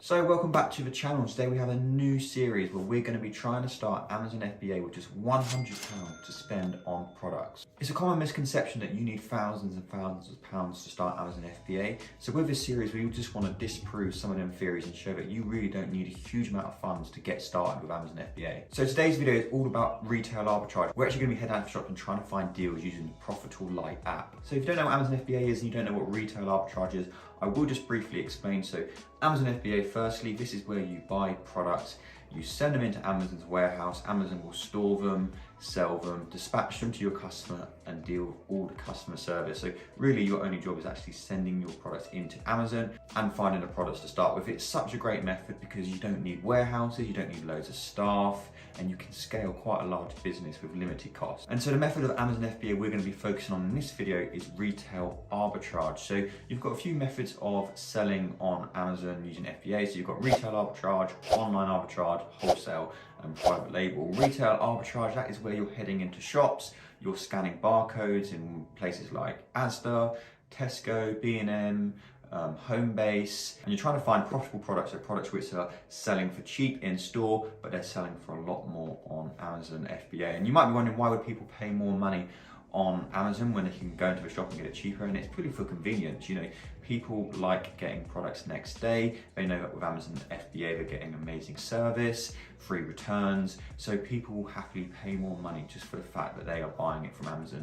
So welcome back to the channel. Today we have a new series where we're going to be trying to start Amazon FBA with just £100 to spend on products. It's a common misconception that you need thousands and thousands of pounds to start Amazon FBA. So with this series, we just want to disprove some of them theories and show that you really don't need a huge amount of funds to get started with Amazon FBA. So today's video is all about retail arbitrage. We're actually going to be heading out to shop and trying to find deals using the Profitl Lite app. So if you don't know what Amazon FBA is and you don't know what retail arbitrage is, I will just briefly explain. So Amazon FBA, firstly, this is where you buy products, you send them into Amazon's warehouse, Amazon will store them, sell them, dispatch them to your customer and deal with all the customer service. So really your only job is actually sending your products into Amazon and finding the products to start with. It's such a great method because you don't need warehouses, you don't need loads of staff, and you can scale quite a large business with limited cost. And so the method of Amazon FBA we're going to be focusing on in this video is retail arbitrage. So you've got a few methods of selling on Amazon using FBA. So you've got retail arbitrage, online arbitrage, wholesale, and private label. Retail arbitrage, that is where you're heading into shops, you're scanning barcodes in places like Asda, Tesco, B&M, Homebase, and you're trying to find profitable products, so products which are selling for cheap in store, but they're selling for a lot more on Amazon FBA. And you might be wondering, why would people pay more money on Amazon when they can go into a shop and get it cheaper? And it's purely for convenience. You know, people like getting products next day. They know that with Amazon FBA they're getting amazing service, free returns, so people will happily pay more money just for the fact that they are buying it from Amazon.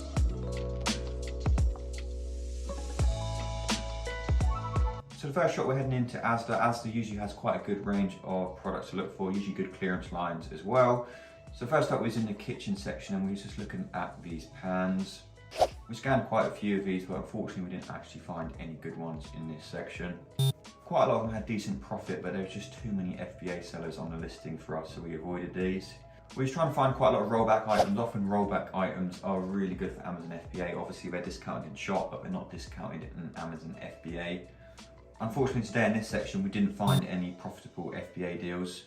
So the first shop we're heading into, Asda. Asda usually has quite a good range of products to look for, usually good clearance lines as well. So first up was in the kitchen section, and we were just looking at these pans. We scanned quite a few of these, but unfortunately we didn't actually find any good ones in this section. Quite a lot of them had decent profit, but there was just too many FBA sellers on the listing for us, so we avoided these. We were trying to find quite a lot of rollback items. Often rollback items are really good for Amazon FBA. Obviously they're discounted in shop, but they're not discounted in Amazon FBA. Unfortunately today in this section we didn't find any profitable FBA deals.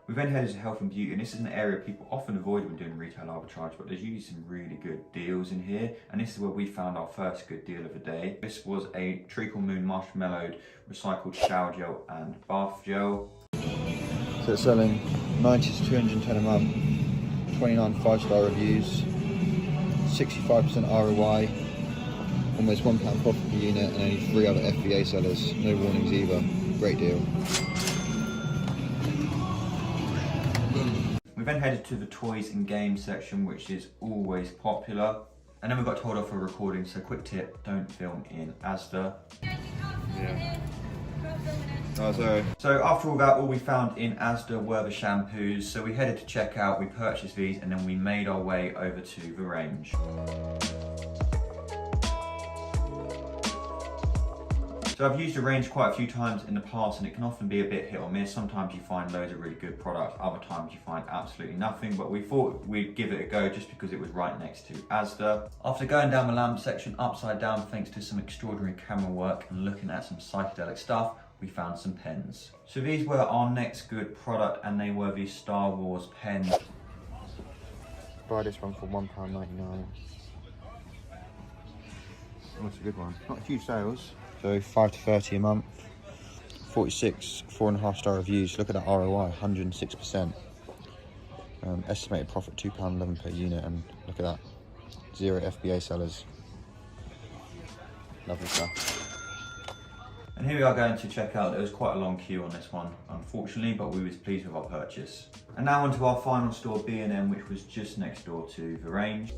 We then headed to health and beauty, and this is an area people often avoid when doing retail arbitrage, but there's usually some really good deals in here, and this is where we found our first good deal of the day. This was a treacle moon marshmallowed recycled shower gel and bath gel. So it's selling 90 to 210 a month, 29 5-star reviews, 65% ROI, almost £1 profit per unit, and only 3 other FBA sellers. No warnings either. Great deal. We then headed to the toys and games section, which is always popular. And then we got told off for recording, so quick tip, don't film in Asda. Yeah. Oh, sorry. So after all that, all we found in Asda were the shampoos. So we headed to checkout, we purchased these, and then we made our way over to the range. So I've used the range quite a few times in the past, and it can often be a bit hit or miss. Sometimes you find loads of really good products, other times you find absolutely nothing, but we thought we'd give it a go just because it was right next to Asda. After going down the lamp section upside down thanks to some extraordinary camera work and looking at some psychedelic stuff, we found some pens. So these were our next good product, and they were the Star Wars pens. Buy this one for £1.99. That's a good one. Not huge sales. So 5 to 30 a month, 46 4.5-star reviews. Look at that ROI, 106%. Estimated profit £2.11 per unit, and look at that, 0 FBA sellers. Lovely stuff. And here we are going to check out. There was quite a long queue on this one, unfortunately, but we was pleased with our purchase. And now on to our final store, B&M, which was just next door to the range.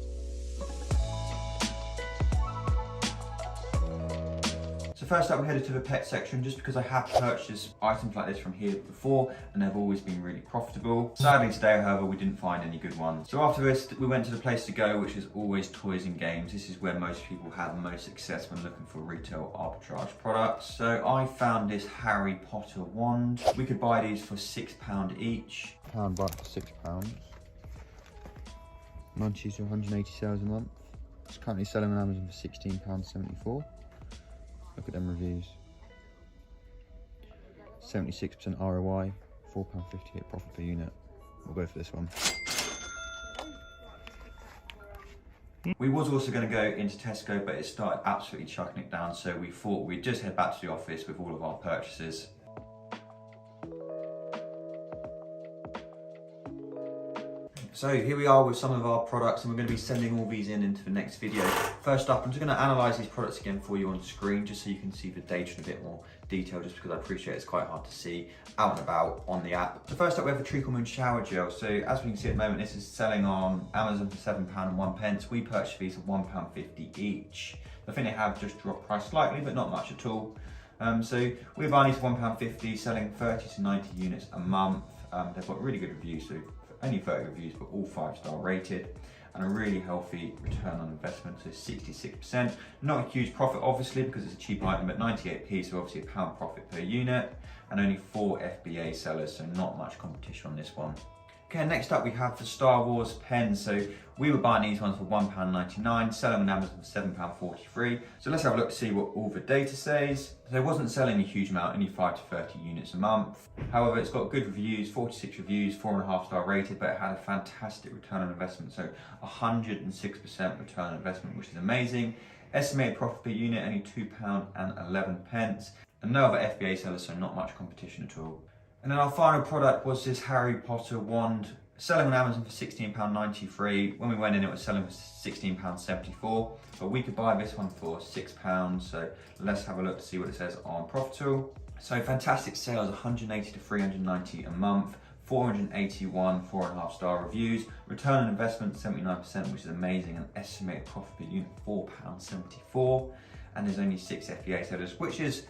So first up we headed to the pet section, just because I have purchased items like this from here before and they've always been really profitable. Sadly today, however, we didn't find any good ones. So after this we went to the place to go, which is always toys and games. This is where most people have most success when looking for retail arbitrage products. So I found this Harry Potter wand. We could buy these for £6 each. Pound buy for £6. 90 to 180 sales a month. It's currently selling on Amazon for £16.74. Look at them reviews. 76% ROI, £4.58 profit per unit. We'll go for this one. We was also going to go into Tesco, but it started absolutely chucking it down, so we thought we'd just head back to the office with all of our purchases. So here we are with some of our products, and we're going to be sending all these into the next video. First up, I'm just going to analyse these products again for you on screen, just so you can see the data in a bit more detail, just because I appreciate it's quite hard to see out and about on the app. So first up, we have the Treacle Moon Shower Gel. So as we can see at the moment, this is selling on Amazon for £7.01. We purchased these for £1.50 each. I think they have just dropped price slightly, but not much at all. So we're buying these for £1.50, selling 30 to 90 units a month. They've got really good reviews, so only 30 reviews, but all 5-star rated, and a really healthy return on investment, so 66%. Not a huge profit, obviously, because it's a cheap item, but 98p, so obviously £1 profit per unit, and only 4 FBA sellers, so not much competition on this one. Okay, next up we have the Star Wars pen. So we were buying these ones for £1.99, selling on Amazon for £7.43. So let's have a look to see what all the data says. So it wasn't selling a huge amount, only 5 to 30 units a month. However, it's got good reviews, 46 reviews, 4.5-star rated, but it had a fantastic return on investment. So 106% return on investment, which is amazing. Estimated profit per unit, only £2.11. And no other FBA sellers, so not much competition at all. And then our final product was this Harry Potter wand, selling on Amazon for £16.93. When we went in, it was selling for £16.74, but we could buy this one for £6. So let's have a look to see what it says on Profitl. So fantastic sales, 180 to 390 a month, 481 4.5-star reviews, return on investment 79%, which is amazing, and estimated profit per unit £4.74. And there's only 6 FBA sellers, which is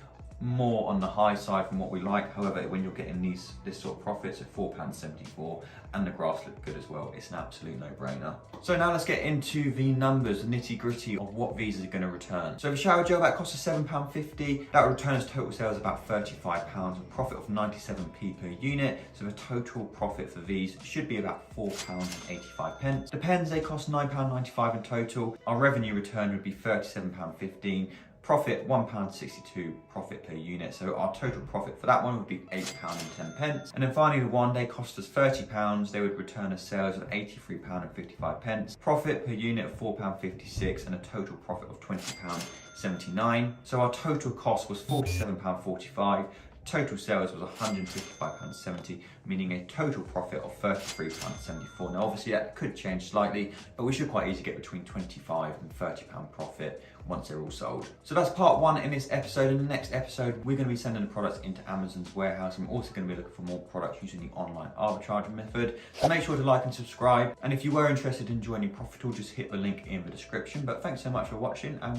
more on the high side from what we like. However, when you're getting this sort of profits at £4.74 and the graphs look good as well, it's an absolute no-brainer. So now let's get into the numbers, the nitty-gritty of what these are going to return. So the shower gel, that costs us £7.50. That returns total sales about £35, a profit of 97p per unit. So the total profit for these should be about £4.85. The pens, they cost £9.95 in total. Our revenue return would be £37.15. Profit £1.62 profit per unit, so our total profit for that one would be £8.10. And then finally the wand, they cost us £30. They would return us sales of £83.55. Profit per unit of £4.56 and a total profit of £20.79. So our total cost was £47.45. Total sales was £155.70, meaning a total profit of £33.74. Now obviously that could change slightly, but we should quite easily get between £25 and £30 profit once they're all sold. So that's part 1 in this episode. In the next episode, we're going to be sending the products into Amazon's warehouse. I'm also going to be looking for more products using the online arbitrage method. So make sure to like and subscribe. And if you were interested in joining Profitl, just hit the link in the description. But thanks so much for watching, and